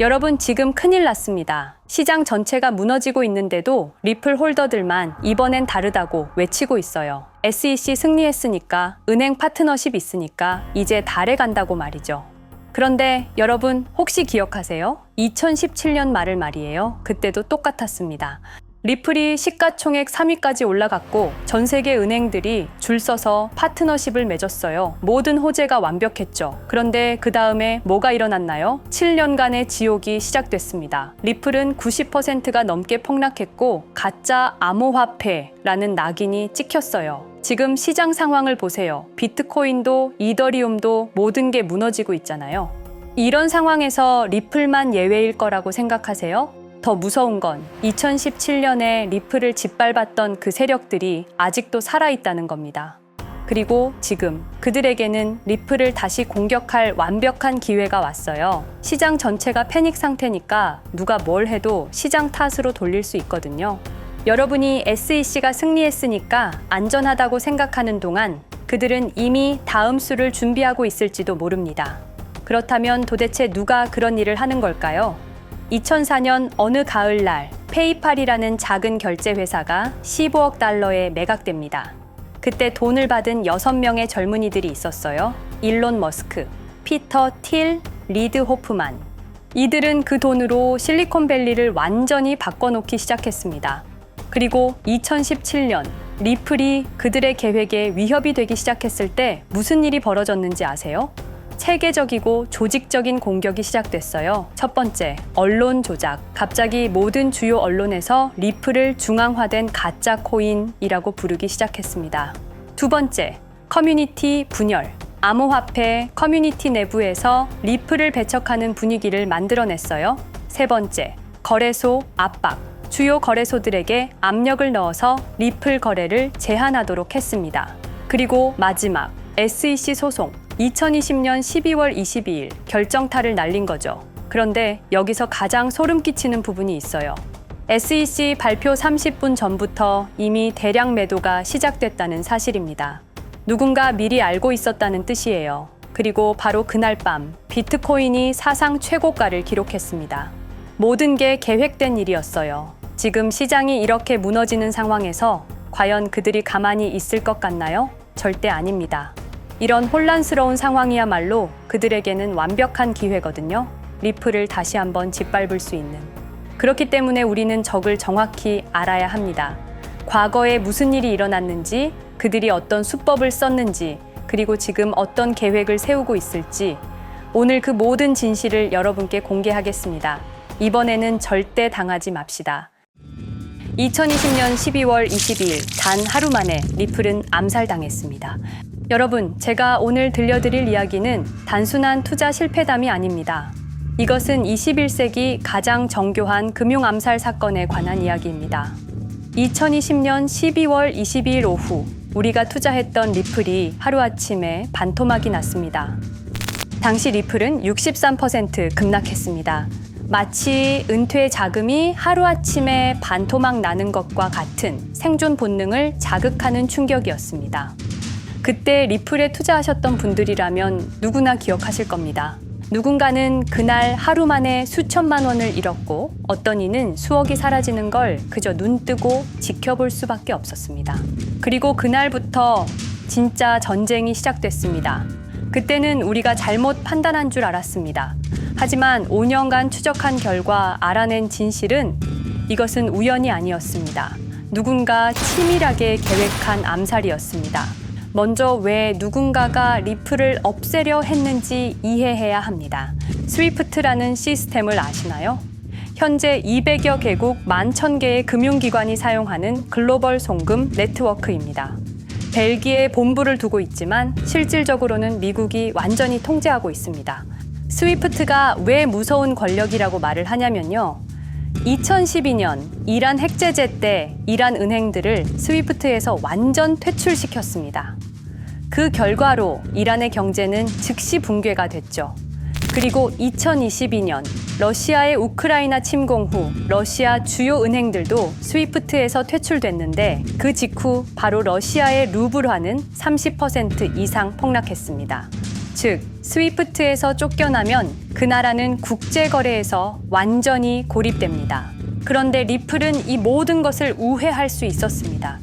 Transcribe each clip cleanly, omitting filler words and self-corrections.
여러분, 지금 큰일 났습니다. 시장 전체가 무너지고 있는데도 리플 홀더들만 이번엔 다르다고 외치고 있어요. SEC 승리했으니까, 은행 파트너십 있으니까 이제 달에 간다고 말이죠. 그런데 여러분, 혹시 기억하세요? 2017년 말을 말이에요. 그때도 똑같았습니다. 리플이 시가총액 3위까지 올라갔고 전 세계 은행들이 줄 서서 파트너십을 맺었어요. 모든 호재가 완벽했죠. 그런데 그 다음에 뭐가 일어났나요? 7년간의 지옥이 시작됐습니다. 리플은 90%가 넘게 폭락했고 가짜 암호화폐라는 낙인이 찍혔어요. 지금 시장 상황을 보세요. 비트코인도 이더리움도 모든 게 무너지고 있잖아요. 이런 상황에서 리플만 예외일 거라고 생각하세요? 더 무서운 건 2017년에 리플을 짓밟았던 그 세력들이 아직도 살아있다는 겁니다. 그리고 지금 그들에게는 리플을 다시 공격할 완벽한 기회가 왔어요. 시장 전체가 패닉 상태니까 누가 뭘 해도 시장 탓으로 돌릴 수 있거든요. 여러분이 SEC가 승리했으니까 안전하다고 생각하는 동안 그들은 이미 다음 수를 준비하고 있을지도 모릅니다. 그렇다면 도대체 누가 그런 일을 하는 걸까요? 2004년 어느 가을날 페이팔이라는 작은 결제 회사가 15억 달러에 매각됩니다. 그때 돈을 받은 6명의 젊은이들이 있었어요. 일론 머스크, 피터 틸, 리드 호프만. 이들은 그 돈으로 실리콘밸리를 완전히 바꿔놓기 시작했습니다. 그리고 2017년 리플이 그들의 계획에 위협이 되기 시작했을 때 무슨 일이 벌어졌는지 아세요? 체계적이고 조직적인 공격이 시작됐어요. 첫 번째, 언론 조작. 갑자기 모든 주요 언론에서 리플을 중앙화된 가짜 코인이라고 부르기 시작했습니다. 두 번째, 커뮤니티 분열. 암호화폐 커뮤니티 내부에서 리플을 배척하는 분위기를 만들어냈어요. 세 번째, 거래소 압박. 주요 거래소들에게 압력을 넣어서 리플 거래를 제한하도록 했습니다. 그리고 마지막, SEC 소송. 2020년 12월 22일 결정타를 날린 거죠. 그런데 여기서 가장 소름 끼치는 부분이 있어요. SEC 발표 30분 전부터 이미 대량 매도가 시작됐다는 사실입니다. 누군가 미리 알고 있었다는 뜻이에요. 그리고 바로 그날 밤 비트코인이 사상 최고가를 기록했습니다. 모든 게 계획된 일이었어요. 지금 시장이 이렇게 무너지는 상황에서 과연 그들이 가만히 있을 것 같나요? 절대 아닙니다. 이런 혼란스러운 상황이야말로 그들에게는 완벽한 기회거든요. 리플을 다시 한번 짓밟을 수 있는. 그렇기 때문에 우리는 적을 정확히 알아야 합니다. 과거에 무슨 일이 일어났는지, 그들이 어떤 수법을 썼는지, 그리고 지금 어떤 계획을 세우고 있을지, 오늘 그 모든 진실을 여러분께 공개하겠습니다. 이번에는 절대 당하지 맙시다. 2020년 12월 22일 단 하루 만에 리플은 암살당했습니다. 여러분, 제가 오늘 들려드릴 이야기는 단순한 투자 실패담이 아닙니다. 이것은 21세기 가장 정교한 금융 암살 사건에 관한 이야기입니다. 2020년 12월 22일 오후 우리가 투자했던 리플이 하루아침에 반토막이 났습니다. 당시 리플은 63% 급락했습니다. 마치 은퇴 자금이 하루아침에 반토막 나는 것과 같은 생존 본능을 자극하는 충격이었습니다. 그때 리플에 투자하셨던 분들이라면 누구나 기억하실 겁니다. 누군가는 그날 하루 만에 수천만 원을 잃었고 어떤 이는 수억이 사라지는 걸 그저 눈 뜨고 지켜볼 수밖에 없었습니다. 그리고 그날부터 진짜 전쟁이 시작됐습니다. 그때는 우리가 잘못 판단한 줄 알았습니다. 하지만 5년간 추적한 결과 알아낸 진실은 이것은 우연이 아니었습니다. 누군가 치밀하게 계획한 암살이었습니다. 먼저 왜 누군가가 리플을 없애려 했는지 이해해야 합니다. 스위프트라는 시스템을 아시나요? 현재 200여 개국 11,000개의 금융기관이 사용하는 글로벌 송금 네트워크입니다. 벨기에에 본부를 두고 있지만 실질적으로는 미국이 완전히 통제하고 있습니다. 스위프트가 왜 무서운 권력이라고 말을 하냐면요. 2012년 이란 핵제재 때 이란 은행들을 스위프트에서 완전 퇴출시켰습니다. 그 결과로 이란의 경제는 즉시 붕괴가 됐죠. 그리고 2022년 러시아의 우크라이나 침공 후 러시아 주요 은행들도 스위프트에서 퇴출됐는데 그 직후 바로 러시아의 루블화는 30% 이상 폭락했습니다. 즉 스위프트에서 쫓겨나면 그 나라는 국제거래에서 완전히 고립됩니다. 그런데 리플은 이 모든 것을 우회할 수 있었습니다.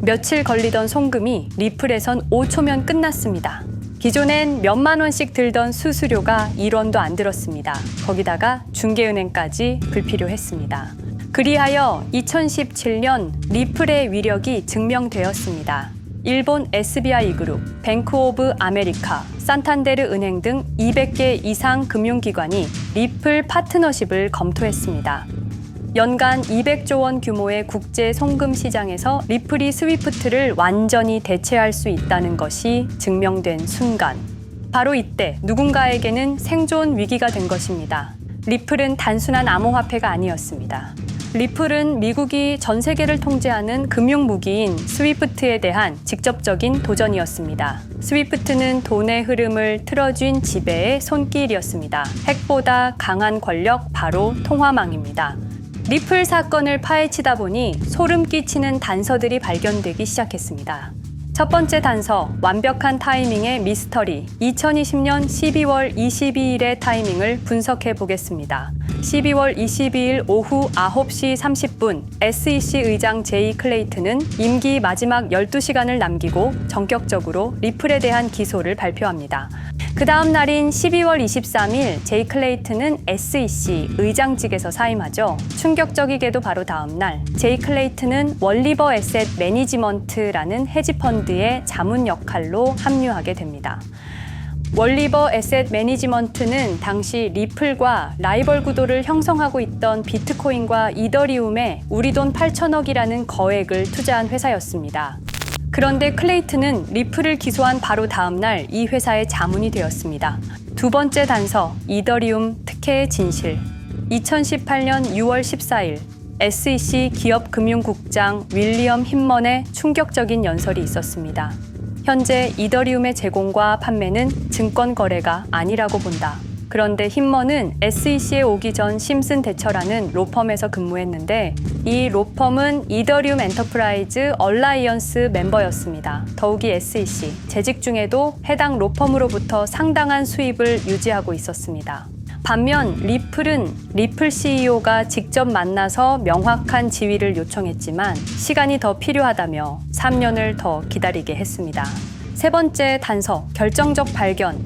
며칠 걸리던 송금이 리플에선 5초면 끝났습니다. 기존엔 몇만 원씩 들던 수수료가 1원도 안 들었습니다. 거기다가 중개은행까지 불필요했습니다. 그리하여 2017년 리플의 위력이 증명되었습니다. 일본 SBI 그룹, 뱅크 오브 아메리카, 산탄데르 은행 등 200개 이상 금융기관이 리플 파트너십을 검토했습니다. 연간 200조 원 규모의 국제 송금 시장에서 리플이 스위프트를 완전히 대체할 수 있다는 것이 증명된 순간, 바로 이때 누군가에게는 생존 위기가 된 것입니다. 리플은 단순한 암호화폐가 아니었습니다. 리플은 미국이 전 세계를 통제하는 금융무기인 스위프트에 대한 직접적인 도전이었습니다. 스위프트는 돈의 흐름을 틀어쥔 지배의 손길이었습니다. 핵보다 강한 권력, 바로 통화망입니다. 리플 사건을 파헤치다 보니 소름 끼치는 단서들이 발견되기 시작했습니다. 첫 번째 단서, 완벽한 타이밍의 미스터리. 2020년 12월 22일의 타이밍을 분석해 보겠습니다. 12월 22일 오후 9시 30분, SEC 의장 제이 클레이튼은 임기 마지막 12시간을 남기고 전격적으로 리플에 대한 기소를 발표합니다. 그 다음 날인 12월 23일, 제이 클레이튼은 SEC 의장직에서 사임하죠. 충격적이게도 바로 다음 날, 제이 클레이튼은 월리버 에셋 매니지먼트라는 헤지펀드의 자문 역할로 합류하게 됩니다. 월리버 에셋 매니지먼트는 당시 리플과 라이벌 구도를 형성하고 있던 비트코인과 이더리움에 우리 돈 8천억이라는 거액을 투자한 회사였습니다. 그런데 클레이튼은 리플을 기소한 바로 다음 날 이 회사의 자문이 되었습니다. 두 번째 단서, 이더리움 특혜의 진실. 2018년 6월 14일, SEC 기업금융국장 윌리엄 힌먼의 충격적인 연설이 있었습니다. 현재 이더리움의 제공과 판매는 증권 거래가 아니라고 본다. 그런데 힌먼은 SEC에 오기 전 심슨 대처라는 로펌에서 근무했는데 이 로펌은 이더리움 엔터프라이즈 얼라이언스 멤버였습니다. 더욱이 SEC, 재직 중에도 해당 로펌으로부터 상당한 수입을 유지하고 있었습니다. 반면 리플은 리플 CEO가 직접 만나서 명확한 지위를 요청했지만 시간이 더 필요하다며 3년을 더 기다리게 했습니다. 세 번째 단서, 결정적 발견.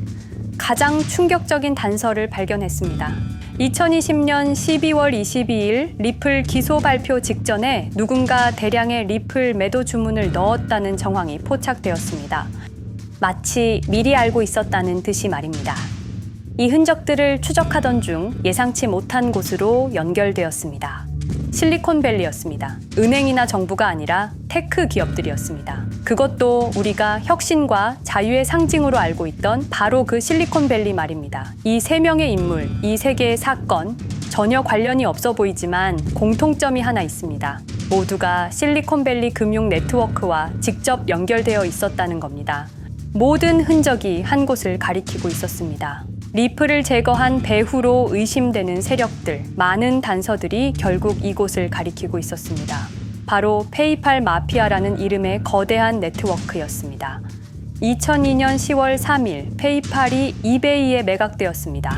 가장 충격적인 단서를 발견했습니다. 2020년 12월 22일 리플 기소 발표 직전에 누군가 대량의 리플 매도 주문을 넣었다는 정황이 포착되었습니다. 마치 미리 알고 있었다는 듯이 말입니다. 이 흔적들을 추적하던 중 예상치 못한 곳으로 연결되었습니다. 실리콘밸리였습니다. 은행이나 정부가 아니라 테크 기업들이었습니다. 그것도 우리가 혁신과 자유의 상징으로 알고 있던 바로 그 실리콘밸리 말입니다. 이 세 명의 인물, 이 세 개의 사건, 전혀 관련이 없어 보이지만 공통점이 하나 있습니다. 모두가 실리콘밸리 금융 네트워크와 직접 연결되어 있었다는 겁니다. 모든 흔적이 한 곳을 가리키고 있었습니다. 리플을 제거한 배후로 의심되는 세력들, 많은 단서들이 결국 이곳을 가리키고 있었습니다. 바로 페이팔 마피아라는 이름의 거대한 네트워크였습니다. 2002년 10월 3일 페이팔이 이베이에 매각되었습니다.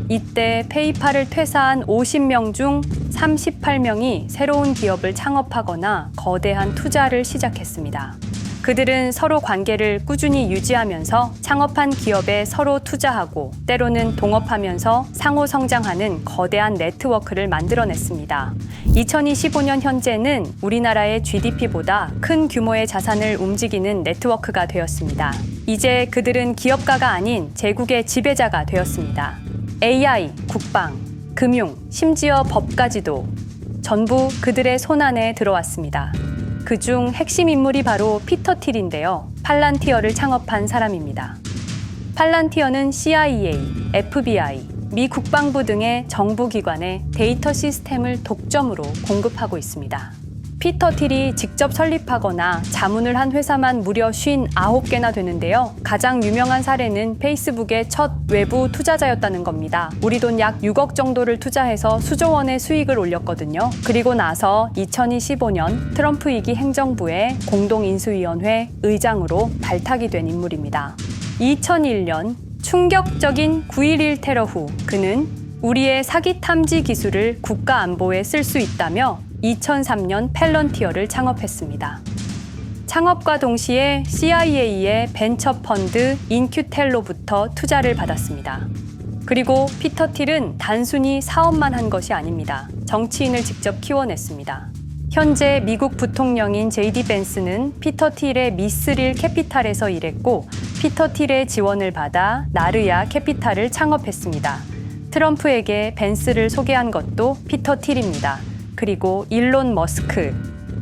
이때 페이팔을 퇴사한 50명 중 38명이 새로운 기업을 창업하거나 거대한 투자를 시작했습니다. 그들은 서로 관계를 꾸준히 유지하면서 창업한 기업에 서로 투자하고 때로는 동업하면서 상호 성장하는 거대한 네트워크를 만들어냈습니다. 2025년 현재는 우리나라의 GDP보다 큰 규모의 자산을 움직이는 네트워크가 되었습니다. 이제 그들은 기업가가 아닌 제국의 지배자가 되었습니다. AI, 국방, 금융, 심지어 법까지도 전부 그들의 손안에 들어왔습니다. 그중 핵심 인물이 바로 피터 틸인데요. 팔란티어를 창업한 사람입니다. 팔란티어는 CIA, FBI, 미 국방부 등의 정부기관에 데이터 시스템을 독점으로 공급하고 있습니다. 피터 틸이 직접 설립하거나 자문을 한 회사만 무려 59개나 되는데요. 가장 유명한 사례는 페이스북의 첫 외부 투자자였다는 겁니다. 우리 돈 약 6억 정도를 투자해서 수조 원의 수익을 올렸거든요. 그리고 나서 2025년 트럼프 2기 행정부의 공동인수위원회 의장으로 발탁이 된 인물입니다. 2001년 충격적인 9.11 테러 후 그는 우리의 사기 탐지 기술을 국가 안보에 쓸 수 있다며 2003년 펠런티어를 창업했습니다. 창업과 동시에 CIA의 벤처 펀드 인큐텔로부터 투자를 받았습니다. 그리고 피터 틸은 단순히 사업만 한 것이 아닙니다. 정치인을 직접 키워냈습니다. 현재 미국 부통령인 JD 벤스는 피터 틸의 미스릴 캐피탈에서 일했고 피터 틸의 지원을 받아 나르야 캐피탈을 창업했습니다. 트럼프에게 벤스를 소개한 것도 피터 틸입니다. 그리고 일론 머스크,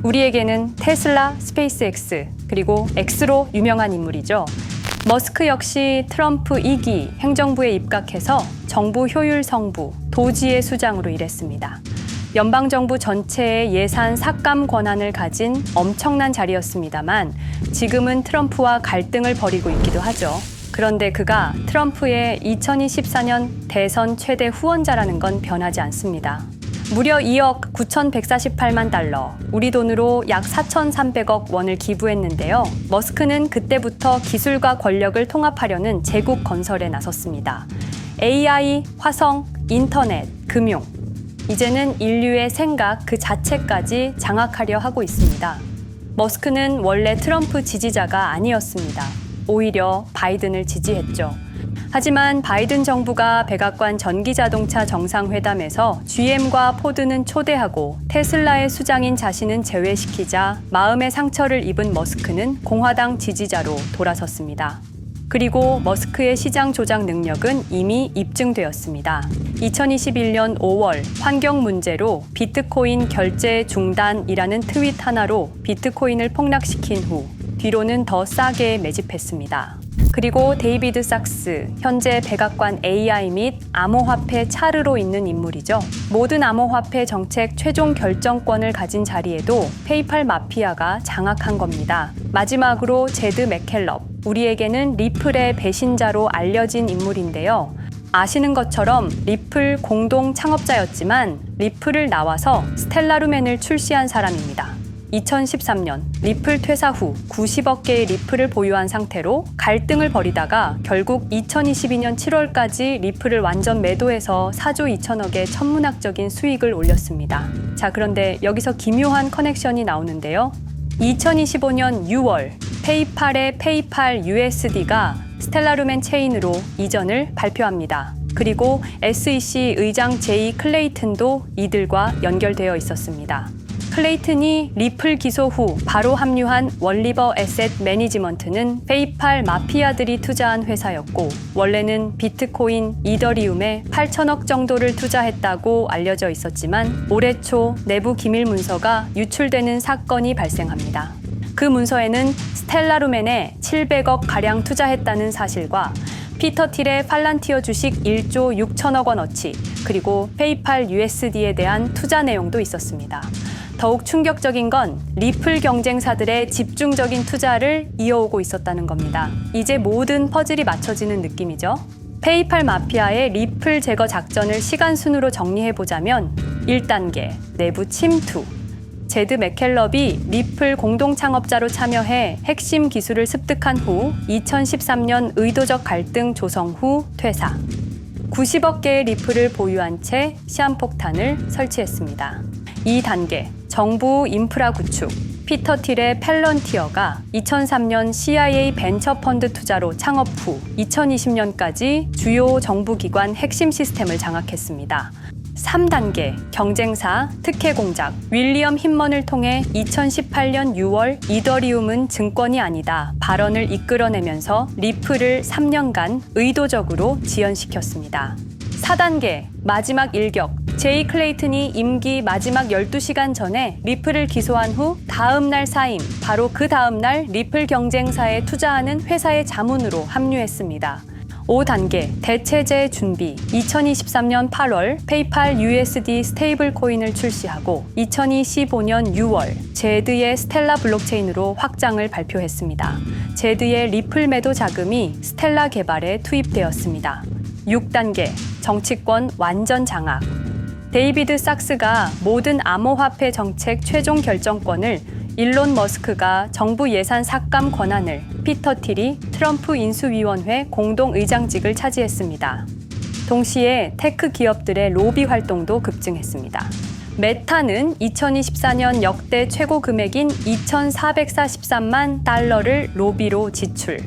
우리에게는 테슬라, 스페이스X, 그리고 X로 유명한 인물이죠. 머스크 역시 트럼프 2기 행정부에 입각해서 정부 효율 성부, 도지의 수장으로 일했습니다. 연방정부 전체의 예산 삭감 권한을 가진 엄청난 자리였습니다만 지금은 트럼프와 갈등을 벌이고 있기도 하죠. 그런데 그가 트럼프의 2024년 대선 최대 후원자라는 건 변하지 않습니다. 무려 2억 9,148만 달러, 우리 돈으로 약 4,300억 원을 기부했는데요. 머스크는 그때부터 기술과 권력을 통합하려는 제국 건설에 나섰습니다. AI, 화성, 인터넷, 금융, 이제는 인류의 생각 그 자체까지 장악하려 하고 있습니다. 머스크는 원래 트럼프 지지자가 아니었습니다. 오히려 바이든을 지지했죠. 하지만 바이든 정부가 백악관 전기자동차 정상회담에서 GM과 포드는 초대하고 테슬라의 수장인 자신은 제외시키자 마음의 상처를 입은 머스크는 공화당 지지자로 돌아섰습니다. 그리고 머스크의 시장 조작 능력은 이미 입증되었습니다. 2021년 5월 환경 문제로 비트코인 결제 중단이라는 트윗 하나로 비트코인을 폭락시킨 후 뒤로는 더 싸게 매집했습니다. 그리고 데이비드 sak스, 현재 백악관 AI 및 암호화폐 차르로 있는 인물이죠. 모든 암호화폐 정책 최종 결정권을 가진 자리에도 페이팔 마피아가 장악한 겁니다. 마지막으로 제드 맥켈럽, 우리에게는 리플의 배신자로 알려진 인물인데요. 아시는 것처럼 리플 공동 창업자였지만 리플을 나와서 스텔라루멘을 출시한 사람입니다. 2013년 리플 퇴사 후 90억 개의 리플을 보유한 상태로 갈등을 벌이다가 결국 2022년 7월까지 리플을 완전 매도해서 4조 2천억의 천문학적인 수익을 올렸습니다. 자, 그런데 여기서 기묘한 커넥션이 나오는데요. 2025년 6월 페이팔의 페이팔 USD가 스텔라루멘 체인으로 이전을 발표합니다. 그리고 SEC 의장 제이 클레이튼도 이들과 연결되어 있었습니다. 클레이튼이 리플 기소 후 바로 합류한 월리버 에셋 매니지먼트는 페이팔 마피아들이 투자한 회사였고 원래는 비트코인, 이더리움에 8천억 정도를 투자했다고 알려져 있었지만 올해 초 내부 기밀 문서가 유출되는 사건이 발생합니다. 그 문서에는 스텔라루멘에 700억 가량 투자했다는 사실과 피터 틸의 팔란티어 주식 1조 6천억 원어치 그리고 페이팔 USD에 대한 투자 내용도 있었습니다. 더욱 충격적인 건 리플 경쟁사들의 집중적인 투자를 이어오고 있었다는 겁니다. 이제 모든 퍼즐이 맞춰지는 느낌이죠. 페이팔 마피아의 리플 제거 작전을 시간 순으로 정리해보자면 1단계, 내부 침투. 제드 맥켈럽이 리플 공동 창업자로 참여해 핵심 기술을 습득한 후 2013년 의도적 갈등 조성 후 퇴사. 90억 개의 리플을 보유한 채 시한폭탄을 설치했습니다. 2단계, 정부 인프라 구축. 피터 틸의 펠런티어가 2003년 CIA 벤처 펀드 투자로 창업 후 2020년까지 주요 정부기관 핵심 시스템을 장악했습니다. 3단계, 경쟁사, 특혜 공작. 윌리엄 힌먼을 통해 2018년 6월 이더리움은 증권이 아니다 발언을 이끌어내면서 리플을 3년간 의도적으로 지연시켰습니다. 4단계, 마지막 일격. 제이 클레이튼이 임기 마지막 12시간 전에 리플을 기소한 후 다음 날 사임, 바로 그 다음 날 리플 경쟁사에 투자하는 회사의 자문으로 합류했습니다. 5단계, 대체제 준비. 2023년 8월 페이팔 USD 스테이블 코인을 출시하고 2025년 6월 제드의 스텔라 블록체인으로 확장을 발표했습니다. 제드의 리플 매도 자금이 스텔라 개발에 투입되었습니다. 6단계, 정치권 완전 장악. 데이비드 sak스가 모든 암호화폐 정책 최종 결정권을 일론 머스크가 정부 예산 삭감 권한을 피터 틸이 트럼프 인수위원회 공동의장직을 차지했습니다. 동시에 테크 기업들의 로비 활동도 급증했습니다. 메타는 2024년 역대 최고 금액인 2,443만 달러를 로비로 지출.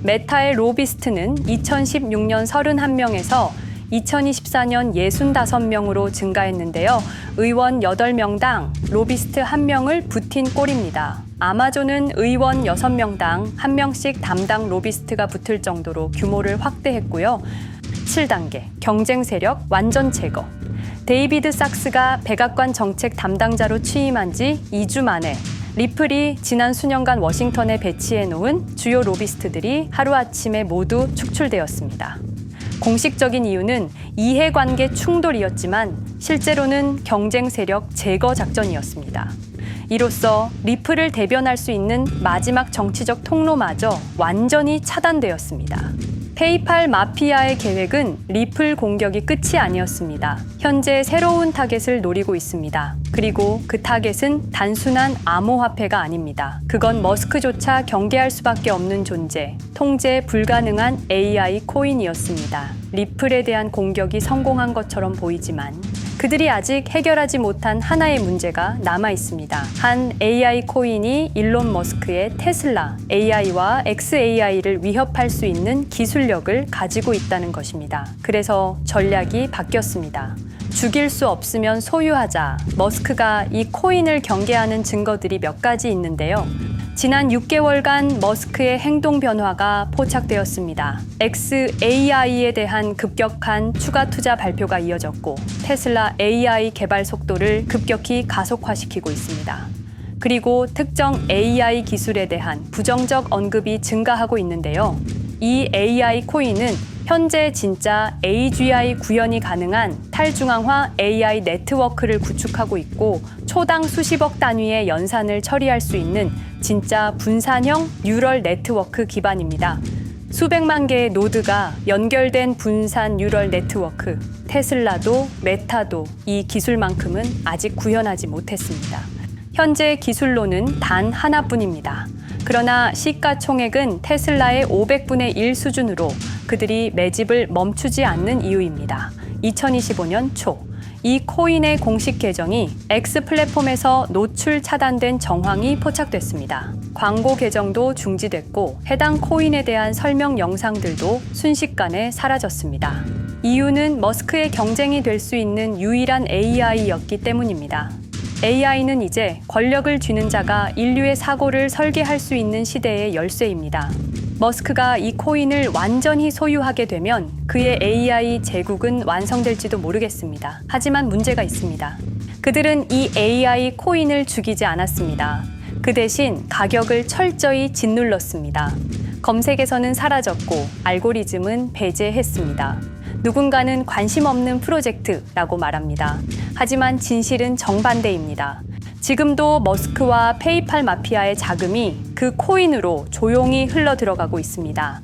메타의 로비스트는 2016년 31명에서 2024년 65명으로 증가했는데요. 의원 8명당 로비스트 1명을 붙인 꼴입니다. 아마존은 의원 6명당 1명씩 담당 로비스트가 붙을 정도로 규모를 확대했고요. 7단계 경쟁 세력 완전 제거. 데이비드 sak스가 백악관 정책 담당자로 취임한 지 2주 만에 리플이 지난 수년간 워싱턴에 배치해 놓은 주요 로비스트들이 하루아침에 모두 축출되었습니다. 공식적인 이유는 이해관계 충돌이었지만 실제로는 경쟁 세력 제거 작전이었습니다. 이로써 리플을 대변할 수 있는 마지막 정치적 통로마저 완전히 차단되었습니다. 페이팔 마피아의 계획은 리플 공격이 끝이 아니었습니다. 현재 새로운 타겟을 노리고 있습니다. 그리고 그 타겟은 단순한 암호화폐가 아닙니다. 그건 머스크조차 경계할 수밖에 없는 존재, 통제 불가능한 AI 코인이었습니다. 리플에 대한 공격이 성공한 것처럼 보이지만 그들이 아직 해결하지 못한 하나의 문제가 남아 있습니다. 한 AI 코인이 일론 머스크의 테슬라 AI와 XAI를 위협할 수 있는 기술력을 가지고 있다는 것입니다. 그래서 전략이 바뀌었습니다. 죽일 수 없으면 소유하자. 머스크가 이 코인을 경계하는 증거들이 몇 가지 있는데요. 지난 6개월간 머스크의 행동 변화가 포착되었습니다. XAI에 대한 급격한 추가 투자 발표가 이어졌고 테슬라 AI 개발 속도를 급격히 가속화시키고 있습니다. 그리고 특정 AI 기술에 대한 부정적 언급이 증가하고 있는데요. 이 AI 코인은 현재 진짜 AGI 구현이 가능한 탈중앙화 AI 네트워크를 구축하고 있고 초당 수십억 단위의 연산을 처리할 수 있는 진짜 분산형 뉴럴 네트워크 기반입니다. 수백만 개의 노드가 연결된 분산 뉴럴 네트워크, 테슬라도 메타도 이 기술만큼은 아직 구현하지 못했습니다. 현재 기술로는 단 하나뿐입니다. 그러나 시가총액은 테슬라의 500분의 1 수준으로 그들이 매집을 멈추지 않는 이유입니다. 2025년 초, 이 코인의 공식 계정이 X 플랫폼에서 노출 차단된 정황이 포착됐습니다. 광고 계정도 중지됐고 해당 코인에 대한 설명 영상들도 순식간에 사라졌습니다. 이유는 머스크의 경쟁이 될 수 있는 유일한 AI였기 때문입니다. AI는 이제 권력을 쥐는 자가 인류의 사고를 설계할 수 있는 시대의 열쇠입니다. 머스크가 이 코인을 완전히 소유하게 되면 그의 AI 제국은 완성될지도 모르겠습니다. 하지만 문제가 있습니다. 그들은 이 AI 코인을 죽이지 않았습니다. 그 대신 가격을 철저히 짓눌렀습니다. 검색에서는 사라졌고 알고리즘은 배제했습니다. 누군가는 관심 없는 프로젝트라고 말합니다. 하지만 진실은 정반대입니다. 지금도 머스크와 페이팔 마피아의 자금이 그 코인으로 조용히 흘러 들어가고 있습니다.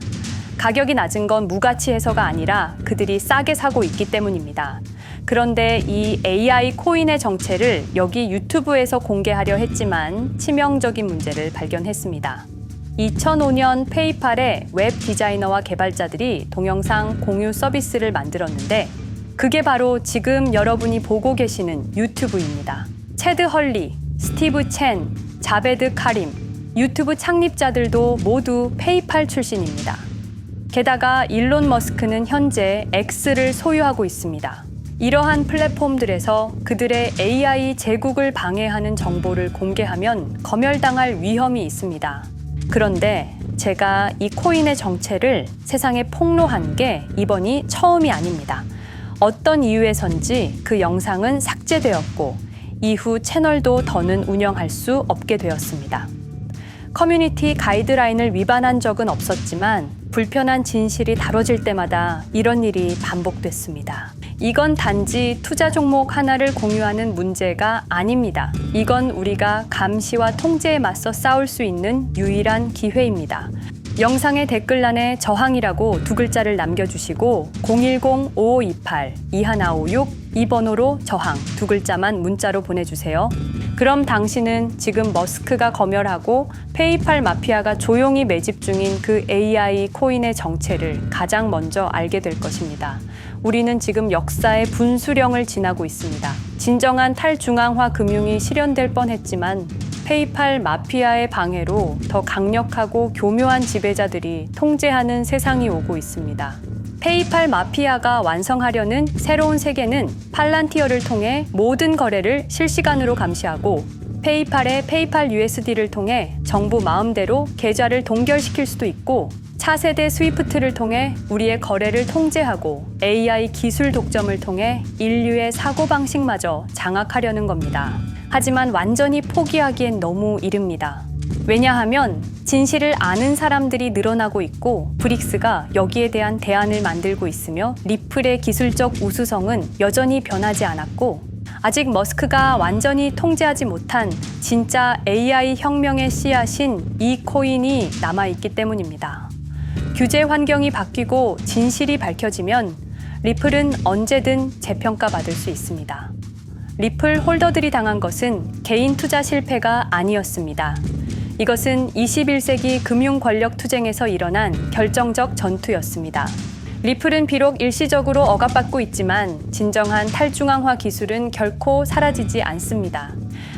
가격이 낮은 건 무가치해서가 아니라 그들이 싸게 사고 있기 때문입니다. 그런데 이 AI 코인의 정체를 여기 유튜브에서 공개하려 했지만 치명적인 문제를 발견했습니다. 2005년 페이팔의 웹 디자이너와 개발자들이 동영상 공유 서비스를 만들었는데 그게 바로 지금 여러분이 보고 계시는 유튜브입니다. 체드 헐리, 스티브 첸, 자베드 카림, 유튜브 창립자들도 모두 페이팔 출신입니다. 게다가 일론 머스크는 현재 X를 소유하고 있습니다. 이러한 플랫폼들에서 그들의 AI 제국을 방해하는 정보를 공개하면 검열당할 위험이 있습니다. 그런데 제가 이 코인의 정체를 세상에 폭로한 게 이번이 처음이 아닙니다. 어떤 이유에선지 그 영상은 삭제되었고 이후 채널도 더는 운영할 수 없게 되었습니다. 커뮤니티 가이드라인을 위반한 적은 없었지만 불편한 진실이 다뤄질 때마다 이런 일이 반복됐습니다. 이건 단지 투자 종목 하나를 공유하는 문제가 아닙니다. 이건 우리가 감시와 통제에 맞서 싸울 수 있는 유일한 기회입니다. 영상의 댓글란에 저항이라고 두 글자를 남겨주시고 010-5528-2156 이 번호로 저항 두 글자만 문자로 보내주세요. 그럼 당신은 지금 머스크가 검열하고 페이팔 마피아가 조용히 매집 중인 그 AI 코인의 정체를 가장 먼저 알게 될 것입니다. 우리는 지금 역사의 분수령을 지나고 있습니다. 진정한 탈중앙화 금융이 실현될 뻔했지만 페이팔 마피아의 방해로 더 강력하고 교묘한 지배자들이 통제하는 세상이 오고 있습니다. 페이팔 마피아가 완성하려는 새로운 세계는 팔란티어를 통해 모든 거래를 실시간으로 감시하고 페이팔의 페이팔 USD를 통해 정부 마음대로 계좌를 동결시킬 수도 있고 차세대 스위프트를 통해 우리의 거래를 통제하고 AI 기술 독점을 통해 인류의 사고방식마저 장악하려는 겁니다. 하지만 완전히 포기하기엔 너무 이릅니다. 왜냐하면 진실을 아는 사람들이 늘어나고 있고 브릭스가 여기에 대한 대안을 만들고 있으며 리플의 기술적 우수성은 여전히 변하지 않았고 아직 머스크가 완전히 통제하지 못한 진짜 AI 혁명의 씨앗인 이 코인이 남아있기 때문입니다. 규제 환경이 바뀌고 진실이 밝혀지면 리플은 언제든 재평가받을 수 있습니다. 리플 홀더들이 당한 것은 개인 투자 실패가 아니었습니다. 이것은 21세기 금융 권력 투쟁에서 일어난 결정적 전투였습니다. 리플은 비록 일시적으로 억압받고 있지만 진정한 탈중앙화 기술은 결코 사라지지 않습니다.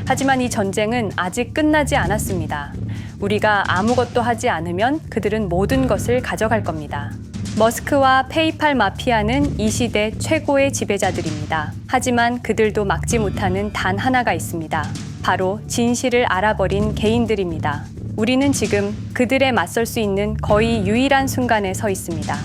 하지만 이 전쟁은 아직 끝나지 않았습니다. 우리가 아무것도 하지 않으면 그들은 모든 것을 가져갈 겁니다. 머스크와 페이팔 마피아는 이 시대 최고의 지배자들입니다. 하지만 그들도 막지 못하는 단 하나가 있습니다. 바로 진실을 알아버린 개인들입니다. 우리는 지금 그들에 맞설 수 있는 거의 유일한 순간에 서 있습니다.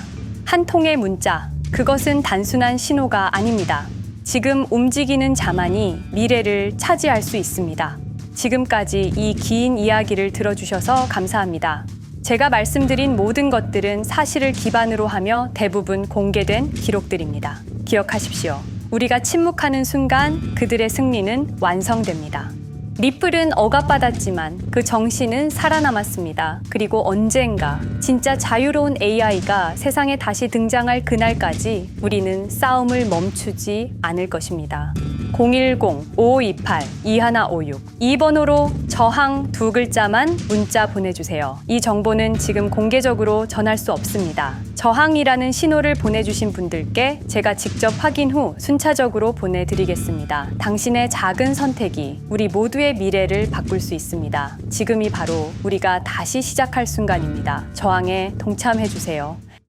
한 통의 문자, 그것은 단순한 신호가 아닙니다. 지금 움직이는 자만이 미래를 차지할 수 있습니다. 지금까지 이 긴 이야기를 들어주셔서 감사합니다. 제가 말씀드린 모든 것들은 사실을 기반으로 하며 대부분 공개된 기록들입니다. 기억하십시오. 우리가 침묵하는 순간 그들의 승리는 완성됩니다. 리플은 억압받았지만 그 정신은 살아남았습니다. 그리고 언젠가 진짜 자유로운 AI가 세상에 다시 등장할 그날까지 우리는 싸움을 멈추지 않을 것입니다. 010-5528-2156 이 번호로 저항 2글자만 문자 보내주세요. 이 정보는 지금 공개적으로 전할 수 없습니다. 저항이라는 신호를 보내주신 분들께 제가 직접 확인 후 순차적으로 보내드리겠습니다. 당신의 작은 선택이 우리 모두의 미래를 바꿀 수 있습니다. 지금이 바로 우리가 다시 시작할 순간입니다. 저항에 동참해주세요.